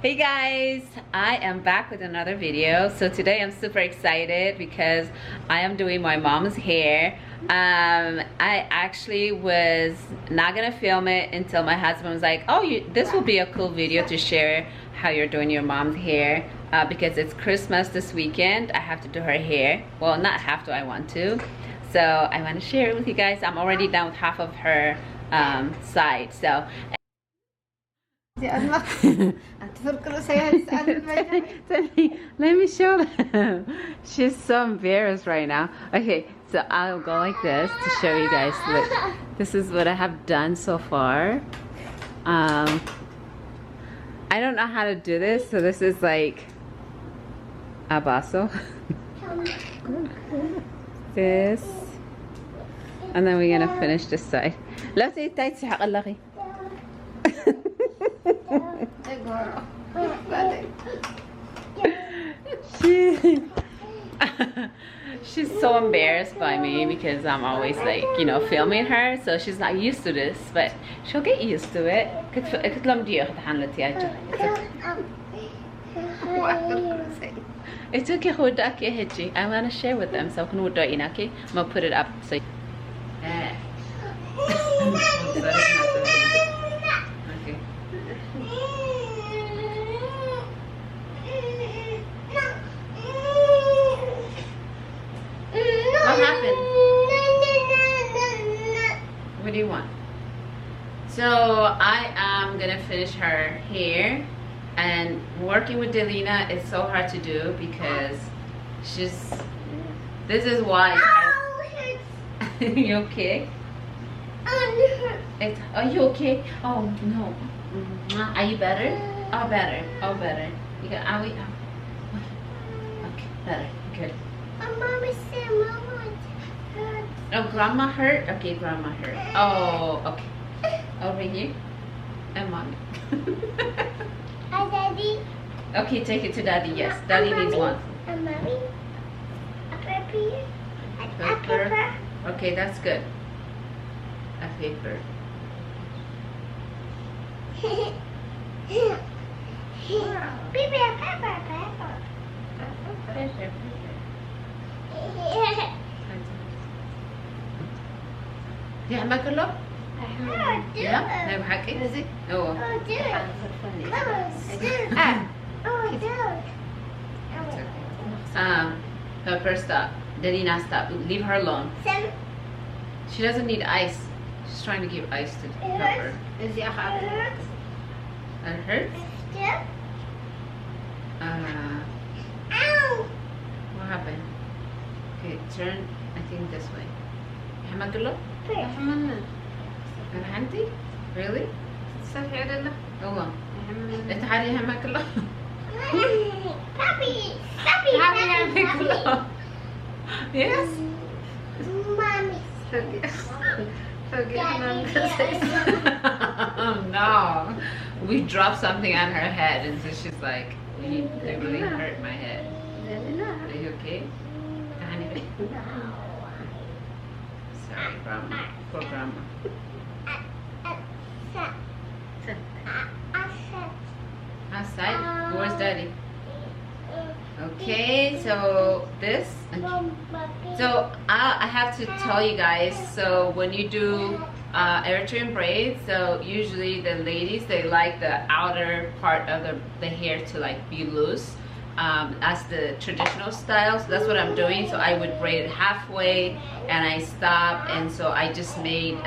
Hey guys, I am back with another video. So today I'm super excited because I am doing my mom's hair. I actually was not gonna film it until my husband was like, oh, this will be a cool video to share how you're doing your mom's hair, because it's Christmas this weekend. I have to do her hair. Well, not have to, I want to. So I want to share it with you guys. I'm already done with half of her side. So let me show them. She's so embarrassed right now. Okay, so I'll go like this to show you guys. Look, this is what I have done so far. I don't know how to do this, so this is like a baso. This, and then we're gonna finish this side. She's so embarrassed by me because I'm always like, you know, filming her, so she's not used to this, but she'll get used to it. It's okay, I want to share with them, so I'm gonna put it up so. What happened? What do you want? So I am gonna finish her hair, and working with Delina is so hard to do because this is why you okay? Are you okay? Oh no. Are you better? Oh, better. Oh, better. You got okay, better. Good. Mommy said Mama hurt. Oh, grandma hurt? Okay, grandma hurt. Oh, okay. Over here. And mommy. Daddy. Okay, take it to daddy. Yes, daddy needs one. And mommy. A paper. A Paper. paper. Okay, that's good. A paper. Paper, paper. Paper. Yeah, make a look. Yeah, no hacking. Oh. Pepper, stop. Delina, stop. Leave her alone. She doesn't need ice. She's trying to give ice to Pepper. That hurts? What happened? Okay, turn, I think this way. Make a look. Handy? Really? Oh, تعالي همك الله. Papi. Yes. Mommy. Oh no. We dropped something on her head, and so she's like, they really hurt my head. Are you okay? Sorry, grandma. Poor grandma. Outside? Where's daddy? Okay, so this. So I have to tell you guys, so when you do Eritrean braids, so usually the ladies, they like the outer part of the hair to like be loose, as the traditional style. So that's what I'm doing. So I would braid it halfway and I stop, and so I just made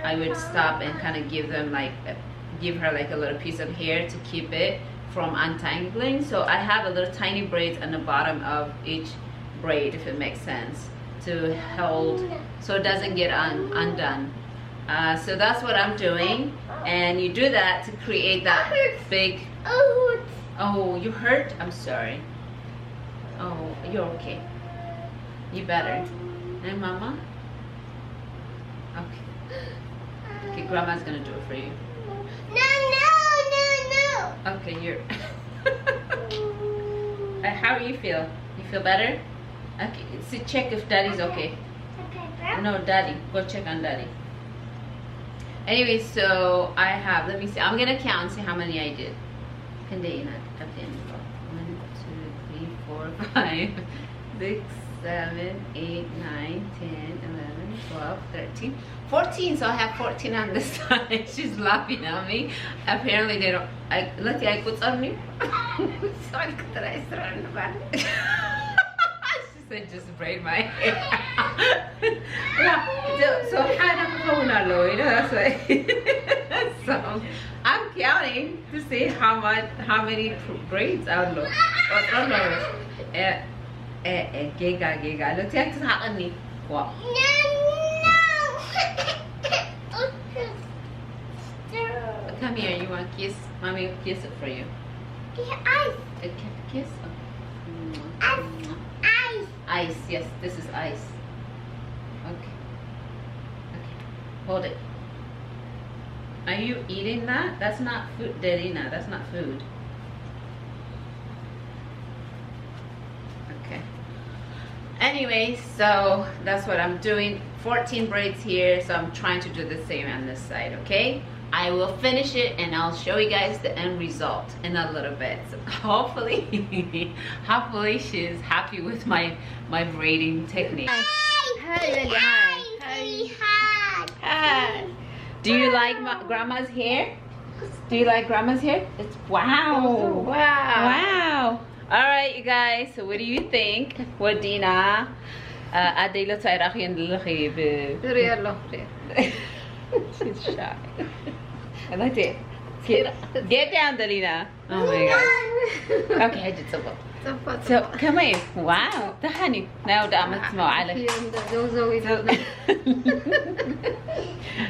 I would stop and kind of give her like a little piece of hair to keep it from untangling. So I have a little tiny braids on the bottom of each braid, if it makes sense, to hold so it doesn't get undone. So that's what I'm doing, and you do that to create that big. Oh, you hurt? I'm sorry. Oh, you're okay. You better. And mama? Okay. Okay, grandma's gonna do it for you. No. Okay, you're. How do you feel? You feel better? Okay, so check if daddy's okay. No, daddy. Go check on daddy. Anyway, so I have, let me see, I'm gonna count and see how many I did. 1, 2, 3, 4, 5, 6, 7, 8, 9, 10, 11, 12, 13, 14. So I have 14 on this side. She's laughing at me. Apparently they don't, let's see, I put on me. She said just braid my hair. So that's why. So I'm counting to see how many braids I'll look. Giga. Look at this. Wow. Come here, you want a kiss? Mommy will kiss it for you. Ice. A kiss? Ice. Ice, yes, this is ice. Okay. Hold it. Are you eating that? That's not food, Delina. That's not food. Okay. Anyway, so that's what I'm doing. 14 braids here, so I'm trying to do the same on this side, okay? I will finish it and I'll show you guys the end result in a little bit. So hopefully she's happy with my braiding technique. Hi. Do you like grandma's hair? Do you like grandma's hair? It's wow. All right, you guys. So what do you think? Wadina. She's shy. I like it. Get down, Delina. Oh my gosh. Okay, I did so. So come here. Wow. Tahani. Now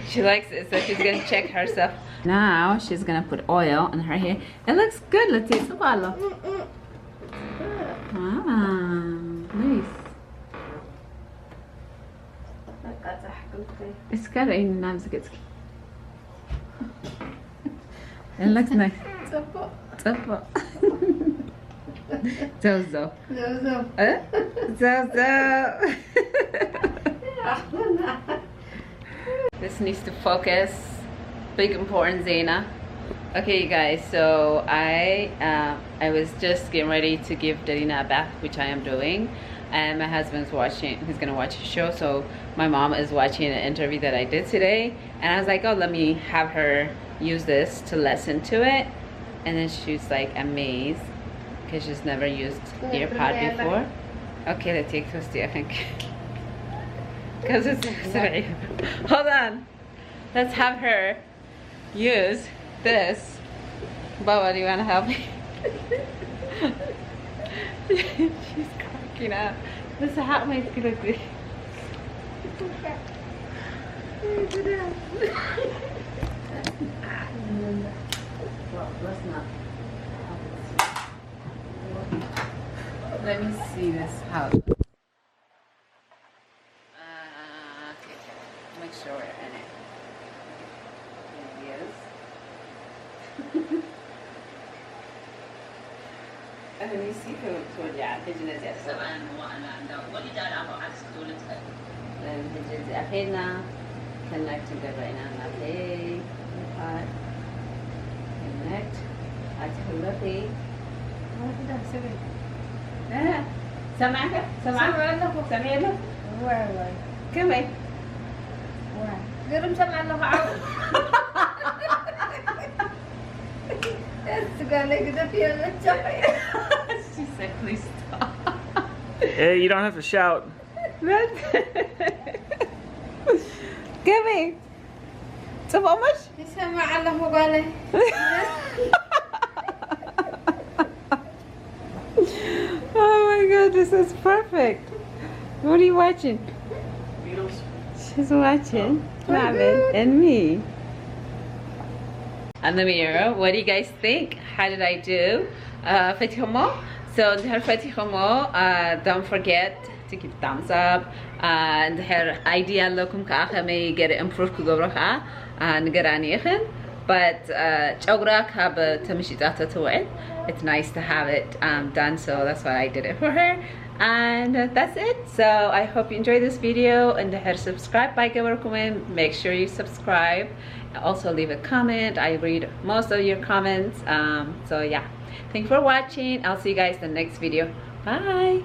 she likes it, so she's gonna check herself. Now she's gonna put oil on her hair. It looks good. Let's see. Wow. Nice. It's kind of in nice. It looks nice. Zozo. This needs to focus. Big important Zena. Okay, you guys. So I was just getting ready to give Delina a bath, which I am doing. And my husband's watching, he's gonna watch a show, so my mom is watching an interview that I did today, and I was like, oh, let me have her use this to listen to it. And then she's like amazed because she's never used earpod before. Okay, let's take this, I think, because it's sorry. Hold on, let's have her use this. Baba, do you want to help me? She's cracking up. This is how my skin looks. Well, let's not. Let me see this house. Okay. Make sure we're in it. There it is. And then you see toward yeah, pigeon is yes. Then pigeon is ahead now. Connect together now. Okay. Connect. I tell you. What did I say? Samantha? Samantha? Where? Come here. Where? Get him some on the house. That's the guy that gets up here and let's She said, please stop. Hey, you don't have to shout. Come here. So how much? Oh my god, this is perfect. What are you watching? Beatles. She's watching Rabbit and me. On the mirror, what do you guys think? How did I do? Fatihomo. So her Fatihomo, don't forget to give thumbs up. And her idea lokum ka may get improved kugobraha and geranichen. But it's nice to have it done, so that's why I did it for her. And that's it. So I hope you enjoyed this video, and subscribe by make sure you subscribe also leave a comment. I read most of your comments. So yeah, thanks for watching. I'll see you guys in the next video. Bye.